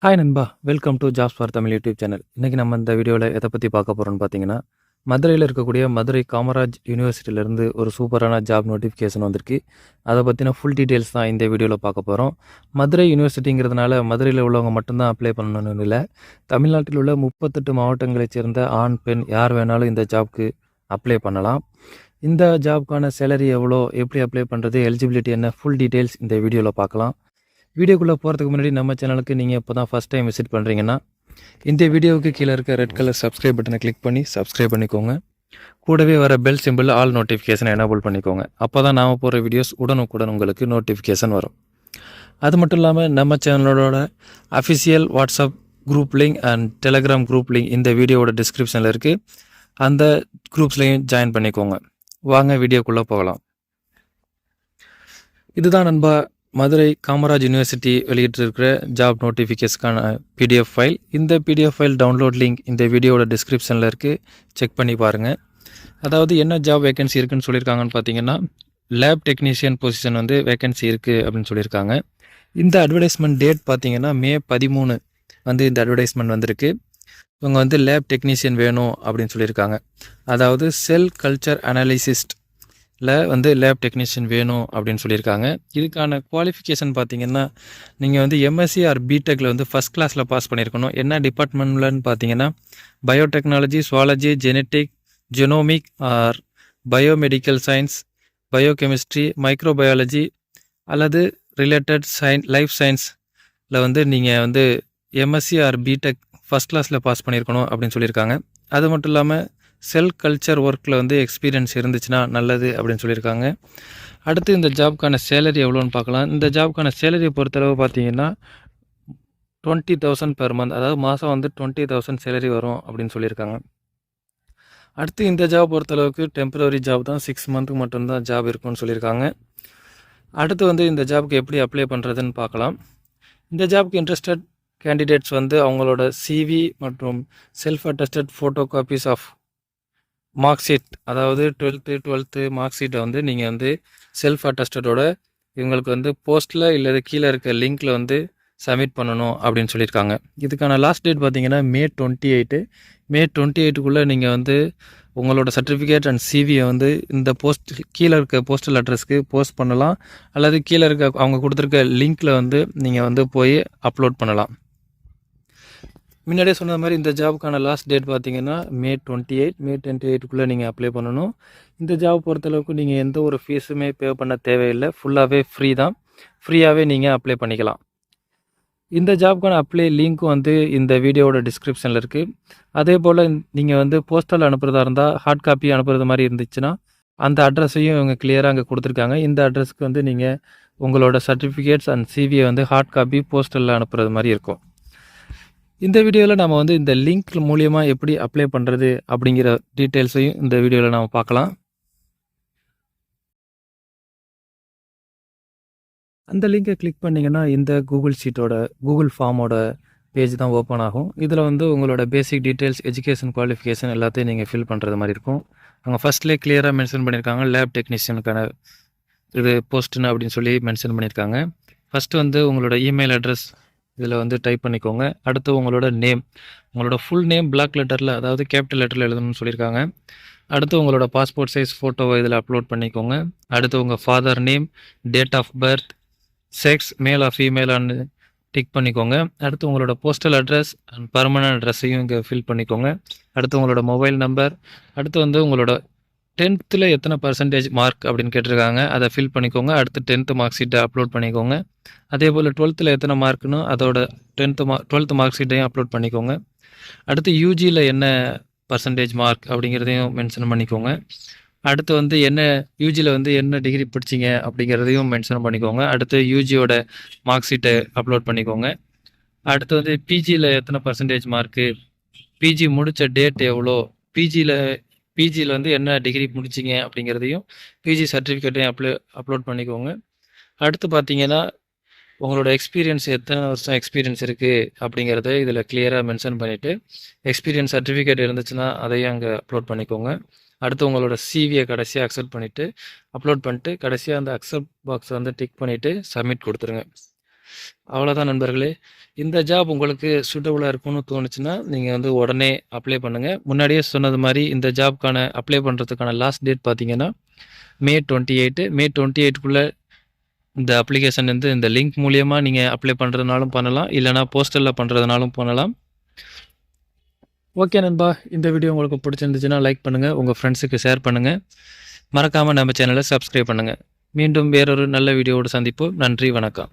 Hi நண்பா! Welcome to jobs for Tamil YouTube channel. இன்னைக்கு நம்ம இந்த வீடியோல எத பத்தி பார்க்க போறோம்னு பார்த்தீங்கன்னா, மதுரையில இருக்கக்கூடிய மதுரை காமராஜ் யூனிவர்சிட்டியிலேருந்து ஒரு சூப்பரான ஜாப் நோட்டிஃபிகேஷன் வந்திருக்கு. அத பத்தின ஃபுல் டீட்டெயில்ஸ் தான் இந்த வீடியோல பார்க்க போறோம். மதுரை யூனிவர்சிட்டிங்கிறதுனால மதுரையில உள்ளவங்க மட்டும் தான் அப்ளை பண்ணணும்னு இல்ல. தமிழ்நாட்டில் உள்ள 38 மாவட்டங்களைச் சேர்ந்த ஆண், பெண் யார் வேணாலும் இந்த ஜாப்க்கு அப்ளை பண்ணலாம். இந்த ஜாப்க்கான சேலரி எவ்வளோ? எப்படி அப்ளை பண்றது? எலிஜிபிலிட்டி என்ன? ஃபுல் டீட்டெயில்ஸ் இந்த வீடியோல பார்க்கலாம். வீடியோக்குள்ளே போகிறதுக்கு முன்னாடி நம்ம சேனலுக்கு நீங்கள் இப்போ தான் ஃபஸ்ட் டைம் விசிட் பண்ணுறீங்கன்னா, இந்த வீடியோவுக்கு கீழே இருக்க ரெட் கலர் சப்ஸ்கிரைப் பட்டனை கிளிக் பண்ணி சப்ஸ்கிரைப் பண்ணிக்கோங்க. கூடவே வர பெல் சிம்பிள் ஆல் நோட்டிஃபிகேஷனை எனேபிள் பண்ணிக்கோங்க. அப்போ தான் நாம் போகிற வீடியோஸ் உடனுக்குடன் உங்களுக்கு நோட்டிஃபிகேஷன் வரும். அது மட்டும் இல்லாமல் நம்ம சேனலோட official WhatsApp group link and Telegram group link இந்த வீடியோவோட டிஸ்கிரிப்ஷனில் இருக்குது. அந்த குரூப்ஸ்லையும் ஜாயின் பண்ணிக்கோங்க. வாங்க வீடியோக்குள்ளே போகலாம். இதுதான் நண்பா மதுரை காமராஜ் யூனிவர்சிட்டி வெளியிட்டிருக்கிற ஜாப் நோட்டிஃபிகேஷனுக்கான பிடிஎஃப் ஃபைல். இந்த பிடிஎஃப் ஃபைல் டவுன்லோட் லிங்க் இந்த வீடியோவோட டிஸ்கிரிப்ஷனில் இருக்குது. செக் பண்ணி பாருங்கள். அதாவது என்ன ஜாப் வேகன்சி இருக்குதுன்னு சொல்லியிருக்காங்கன்னு பார்த்தீங்கன்னா, லேப் டெக்னீஷியன் பொசிஷன் வந்து வேகன்சி இருக்குது அப்படின்னு சொல்லியிருக்காங்க. இந்த அட்வர்டைஸ்மெண்ட் டேட் பார்த்தீங்கன்னா மே 13 வந்து இந்த அட்வர்டைஸ்மெண்ட் வந்திருக்கு. இவங்க வந்து லேப் டெக்னீஷியன் வேணும் அப்படின்னு சொல்லியிருக்காங்க. அதாவது செல் கல்ச்சர் அனாலிசிஸ்ட் வந்து லேப் டெக்னீஷியன் வேணும் அப்படின்னு சொல்லியிருக்காங்க. இதுக்கான குவாலிஃபிகேஷன் பார்த்தீங்கன்னா, நீங்கள் வந்து எம்எஸ்சி ஆர் பிடெக்கில் வந்து ஃபஸ்ட் கிளாஸில் பாஸ் பண்ணியிருக்கணும். என்ன டிபார்ட்மெண்ட்லன்னு பார்த்தீங்கன்னா, biotechnology, zoology, genetic, genomic or biomedical science, biochemistry, microbiology அல்லது ரிலேட்டட் லைஃப் சயின்ஸில் வந்து நீங்கள் வந்து எம்எஸ்சி ஆர் பிடெக் ஃபஸ்ட் கிளாஸில் பாஸ் பண்ணியிருக்கணும் அப்படின்னு சொல்லியிருக்காங்க. அது மட்டும் இல்லாமல் செல் கல்ச்சர் ஒர்க்கில் வந்து எக்ஸ்பீரியன்ஸ் இருந்துச்சுன்னா நல்லது அப்படின்னு சொல்லியிருக்காங்க. அடுத்து இந்த ஜாப்க்கான சேலரி எவ்வளோன்னு பார்க்கலாம். இந்த ஜாப்க்கான சேலரியை பொறுத்தளவு பார்த்தீங்கன்னா 20,000 பெர் மந்த், அதாவது மாதம் வந்து 20,000 சேலரி வரும் அப்படின்னு சொல்லியிருக்காங்க. அடுத்து இந்த ஜாப் பொறுத்தளவுக்கு டெம்பரரி ஜாப் தான், 6 மந்த்துக்கு மட்டும்தான் ஜாப் இருக்குன்னு சொல்லியிருக்காங்க. அடுத்து வந்து இந்த ஜாப்க்கு எப்படி அப்ளை பண்ணுறதுன்னு பார்க்கலாம். இந்த ஜாப்க்கு இன்ட்ரெஸ்டட் கேண்டிடேட்ஸ் வந்து அவங்களோட சிவி மற்றும் self attested photo copies of mark sheet, அதாவது 12th மார்க் ஷீட்டை வந்து நீங்கள் வந்து செல்ஃப் அட்டஸ்டடோட இவங்களுக்கு வந்து போஸ்ட்டில் இல்லை கீழே இருக்க லிங்க்கில் வந்து சப்மிட் பண்ணணும் அப்படின்னு சொல்லியிருக்காங்க. இதுக்கான லாஸ்ட் டேட் பார்த்தீங்கன்னா மே 28. மே 28க்குள்ளே நீங்கள் வந்து உங்களோட சர்டிஃபிகேட் அண்ட் சிவியை வந்து இந்த கீழே இருக்க போஸ்டல் அட்ரஸ்க்கு போஸ்ட் பண்ணலாம், அல்லது கீழே இருக்க அவங்க கொடுத்துருக்க லிங்க்கில் வந்து நீங்கள் வந்து போய் அப்லோட் பண்ணலாம். முன்னாடியே சொன்ன மாதிரி இந்த ஜாபுக்கான லாஸ்ட் டேட் பார்த்தீங்கன்னா மே 28க்குள்ளே நீங்கள் அப்ளை பண்ணணும். இந்த ஜாப் பொறுத்தளவுக்கு நீங்கள் எந்த ஒரு ஃபீஸுமே பே பண்ண தேவையில்லை. ஃபுல்லாகவே ஃப்ரீ தான். ஃப்ரீயாகவே நீங்கள் அப்ளை பண்ணிக்கலாம். இந்த ஜாபுக்கான அப்ளை லிங்க்கும் வந்து இந்த வீடியோவோட டிஸ்கிரிப்ஷனில் இருக்குது. அதே போல் நீங்கள் வந்து போஸ்டல் அனுப்புகிறதா இருந்தால், ஹார்ட் காப்பி அனுப்புறது மாதிரி இருந்துச்சுன்னா அந்த அட்ரஸையும் இவங்க கிளியராக அங்கே கொடுத்துருக்காங்க. இந்த அட்ரஸ்க்கு வந்து நீங்கள் உங்களோட சர்டிஃபிகேட்ஸ் அண்ட் சிவியை வந்து ஹார்ட் காப்பி போஸ்டலில் அனுப்புறது மாதிரி இருக்கும். இந்த வீடியோவில் நம்ம வந்து இந்த லிங்க் மூலியமாக எப்படி அப்ளை பண்ணுறது அப்படிங்கிற டீட்டெயில்ஸையும் இந்த வீடியோவில் நம்ம பார்க்கலாம். அந்த லிங்கை கிளிக் பண்ணிங்கன்னா இந்த கூகுள் ஃபார்மோட பேஜ் தான் ஓப்பன் ஆகும். இதில் வந்து உங்களோட பேசிக் டீட்டெயில்ஸ், எஜுகேஷன் குவாலிஃபிகேஷன் எல்லாத்தையும் நீங்கள் ஃபில் பண்ணுறது மாதிரி இருக்கும். அவங்க ஃபஸ்ட்லேயே கிளியராக மென்ஷன் பண்ணியிருக்காங்க, லேப் டெக்னீஷியனுக்கான இது போஸ்ட்டுன்னு அப்படின்னு சொல்லி மென்ஷன் பண்ணியிருக்காங்க. ஃபஸ்ட்டு வந்து உங்களோட இமெயில் அட்ரஸ் இதில் வந்து டைப் பண்ணிக்கோங்க. அடுத்து உங்களோட நேம், உங்களோட ஃபுல் நேம் பிளாக் லெட்டரில், அதாவது கேபிட்டல் லெட்டரில் எழுதணும்னு சொல்லியிருக்காங்க. அடுத்து உங்களோட பாஸ்போர்ட் சைஸ் ஃபோட்டோவை இதில் அப்லோட் பண்ணிக்கோங்க. அடுத்து உங்கள் father name, date of birth, sex male or ஃபீமேலான்னு டிக் பண்ணிக்கோங்க. அடுத்து உங்களோட போஸ்டல் அட்ரஸ் அண்ட் பர்மனன்ட் அட்ரஸையும் இங்கே ஃபில் பண்ணிக்கோங்க. அடுத்து உங்களோட மொபைல் நம்பர், அடுத்து வந்து உங்களோட 10th எத்தனை பர்சன்டேஜ் மார்க் அப்படின்னு கேட்டிருக்காங்க, அதை ஃபில் பண்ணிக்கோங்க. அடுத்து 10th மார்க் ஷீட்டை அப்லோட் பண்ணிக்கோங்க. அதே போல் 12th எத்தனை மார்க்னு அதோட 12th மார்க் ஷீட்டையும் அப்லோட் பண்ணிக்கோங்க. அடுத்து யூஜியில் என்ன பர்சன்டேஜ் மார்க் அப்படிங்கிறதையும் மென்ஷன் பண்ணிக்கோங்க. அடுத்து வந்து யூஜியில் வந்து என்ன டிகிரி படிச்சிங்க அப்படிங்கிறதையும் மென்ஷன் பண்ணிக்கோங்க. அடுத்து யூஜியோட மார்க் ஷீட்டை அப்லோட் பண்ணிக்கோங்க. அடுத்து வந்து பிஜியில் எத்தனை பர்சன்டேஜ் மார்க்கு, பிஜி முடித்த டேட் எவ்வளோ, பிஜியில் வந்து என்ன டிகிரி முடிச்சிங்க அப்படிங்கிறதையும் பிஜி சர்டிஃபிகேட்டையும் அப்லோட் பண்ணிக்கோங்க. அடுத்து பார்த்தீங்கன்னா உங்களோட எக்ஸ்பீரியன்ஸ், எத்தனை வருஷம் எக்ஸ்பீரியன்ஸ் இருக்குது அப்படிங்கிறத இதில் கிளியராக மென்ஷன் பண்ணிவிட்டு, எக்ஸ்பீரியன்ஸ் சர்டிஃபிகேட் இருந்துச்சுன்னா அதையும் அங்கே அப்லோட் பண்ணிக்கோங்க. அடுத்து உங்களோட சிவியை கடைசியாக அக்செப்ட் பண்ணிவிட்டு அப்லோட் பண்ணிட்டு கடைசியாக அந்த அக்செப்ட் பாக்ஸை வந்து டிக் பண்ணிவிட்டு சப்மிட் கொடுத்துருங்க. அவ்வளோதான் நண்பர்களே. இந்த ஜாப் உங்களுக்கு சூட்டபுளாக இருக்கும்னு தோணுச்சுன்னா நீங்கள் வந்து உடனே அப்ளை பண்ணுங்கள். முன்னாடியே சொன்னது மாதிரி இந்த ஜாப்க்கான அப்ளை பண்ணுறதுக்கான லாஸ்ட் டேட் பார்த்தீங்கன்னா May 28. May 28க்குள்ளே இந்த அப்ளிகேஷன் வந்து இந்த லிங்க் மூலியமாக நீங்கள் அப்ளை பண்ணுறதுனாலும் பண்ணலாம், இல்லைனா போஸ்டலில் பண்ணுறதுனாலும் பண்ணலாம். ஓகே நண்பா, இந்த வீடியோ உங்களுக்கு பிடிச்சிருந்துச்சுன்னா லைக் பண்ணுங்கள், உங்கள் ஃப்ரெண்ட்ஸுக்கு ஷேர் பண்ணுங்கள், மறக்காமல் நம்ம சேனலை சப்ஸ்கிரைப் பண்ணுங்கள். மீண்டும் வேறொரு நல்ல வீடியோவோடு சந்திப்போம். நன்றி, வணக்கம்.